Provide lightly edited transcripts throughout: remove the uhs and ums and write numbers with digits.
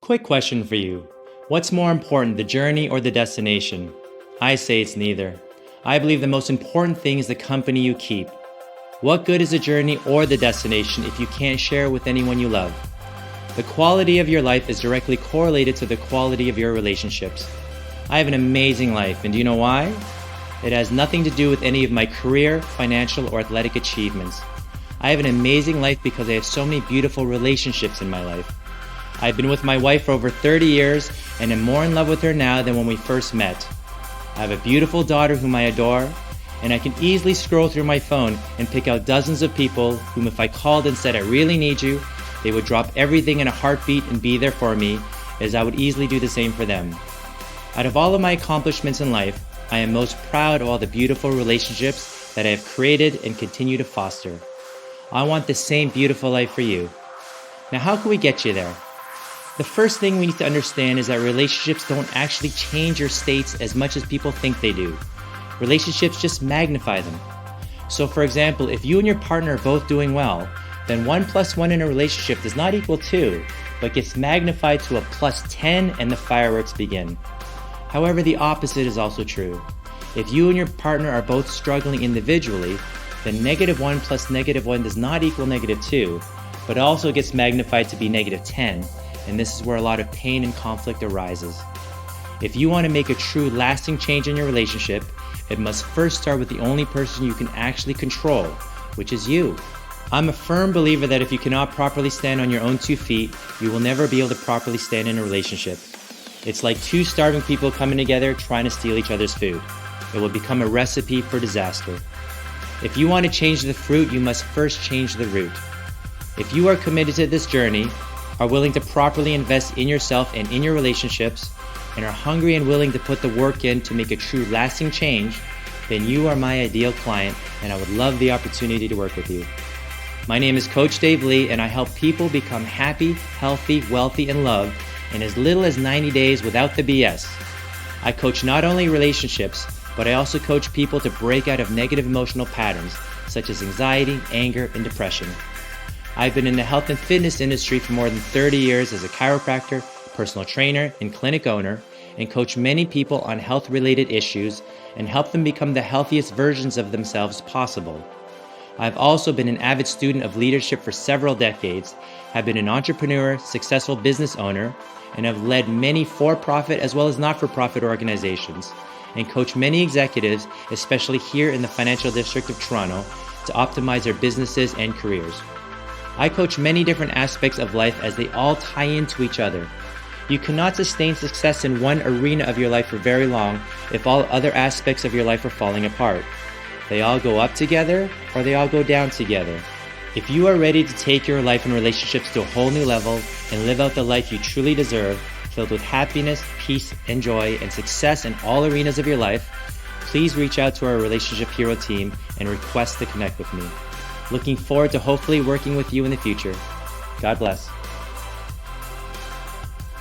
Quick question for you. What's more important, the journey or the destination? I say it's neither. I believe the most important thing is the company you keep. What good is the journey or the destination if you can't share it with anyone you love? The quality of your life is directly correlated to the quality of your relationships. I have an amazing life, and do you know why? It has nothing to do with any of my career, financial, or athletic achievements. I have an amazing life because I have so many beautiful relationships in my life. I've been with my wife for over 30 years and am more in love with her now than when we first met. I have a beautiful daughter whom I adore, and I can easily scroll through my phone and pick out dozens of people whom if I called and said I really need you, they would drop everything in a heartbeat and be there for me, as I would easily do the same for them. Out of all of my accomplishments in life, I am most proud of all the beautiful relationships that I have created and continue to foster. I want the same beautiful life for you. Now, how can we get you there? The first thing we need to understand is that relationships don't actually change your states as much as people think they do. Relationships just magnify them. So for example, if you and your partner are both doing well, then 1 + 1 in a relationship does not equal 2, but gets magnified to a +10 and the fireworks begin. However, the opposite is also true. If you and your partner are both struggling individually, then -1 + -1 does not equal -2, but also gets magnified to be -10. And this is where a lot of pain and conflict arises. If you want to make a true lasting change in your relationship, it must first start with the only person you can actually control, which is you. I'm a firm believer that if you cannot properly stand on your own 2 feet, you will never be able to properly stand in a relationship. It's like 2 starving people coming together trying to steal each other's food. It will become a recipe for disaster. If you want to change the fruit, you must first change the root. If you are committed to this journey, are willing to properly invest in yourself and in your relationships, and are hungry and willing to put the work in to make a true lasting change, then you are my ideal client and I would love the opportunity to work with you. My name is Coach Dave Lee and I help people become happy, healthy, wealthy, and loved in as little as 90 days without the BS. I coach not only relationships, but I also coach people to break out of negative emotional patterns such as anxiety, anger, and depression. I've been in the health and fitness industry for more than 30 years as a chiropractor, personal trainer, and clinic owner, and coach many people on health-related issues and help them become the healthiest versions of themselves possible. I've also been an avid student of leadership for several decades, have been an entrepreneur, successful business owner, and have led many for-profit as well as not-for-profit organizations, and coach many executives, especially here in the financial district of Toronto, to optimize their businesses and careers. I coach many different aspects of life as they all tie into each other. You cannot sustain success in one arena of your life for very long if all other aspects of your life are falling apart. They all go up together or they all go down together. If you are ready to take your life and relationships to a whole new level and live out the life you truly deserve, filled with happiness, peace, and joy, and success in all arenas of your life, please reach out to our Relationship Hero team and request to connect with me. Looking forward to hopefully working with you in the future. God bless.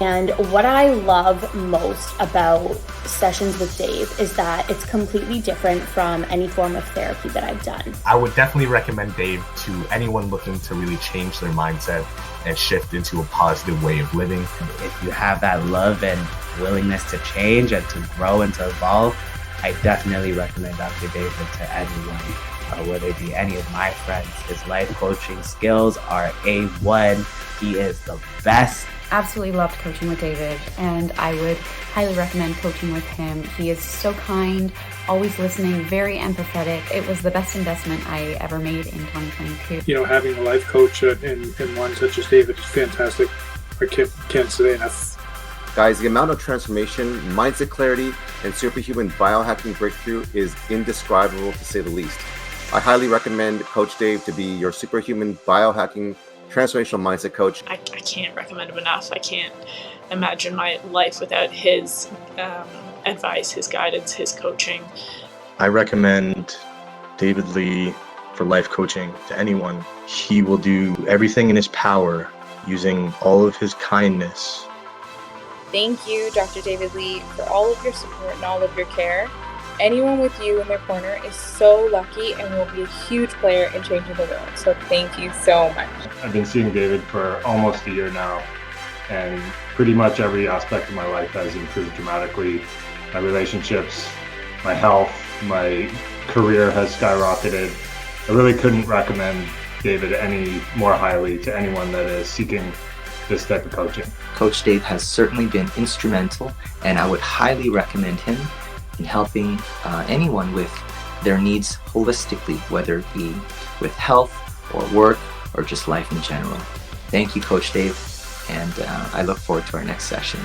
And what I love most about sessions with Dave is that it's completely different from any form of therapy that I've done. I would definitely recommend Dave to anyone looking to really change their mindset and shift into a positive way of living. If you have that love and willingness to change and to grow and to evolve, I definitely recommend Dr. David to anyone. Whether it be any of my friends. His life coaching skills are A1. He is the best. Absolutely loved coaching with David, and I would highly recommend coaching with him. He is so kind, always listening, very empathetic. It was the best investment I ever made in 2022. You know, having a life coach in one such as David is fantastic. I can't say enough. Guys, the amount of transformation, mindset clarity, and superhuman biohacking breakthrough is indescribable to say the least. I highly recommend Coach Dave to be your superhuman biohacking transformational mindset coach. I can't recommend him enough. I can't imagine my life without his advice, his guidance, his coaching. I recommend David Lee for life coaching to anyone. He will do everything in his power using all of his kindness. Thank you, Dr. David Lee, for all of your support and all of your care. Anyone with you in their corner is so lucky and will be a huge player in changing the world. So thank you so much. I've been seeing David for almost a year now, and pretty much every aspect of my life has improved dramatically. My relationships, my health, my career has skyrocketed. I really couldn't recommend David any more highly to anyone that is seeking this type of coaching. Coach Dave has certainly been instrumental, and I would highly recommend him in helping anyone with their needs holistically, whether it be with health or work or just life in general. Thank you, Coach Dave, and I look forward to our next session.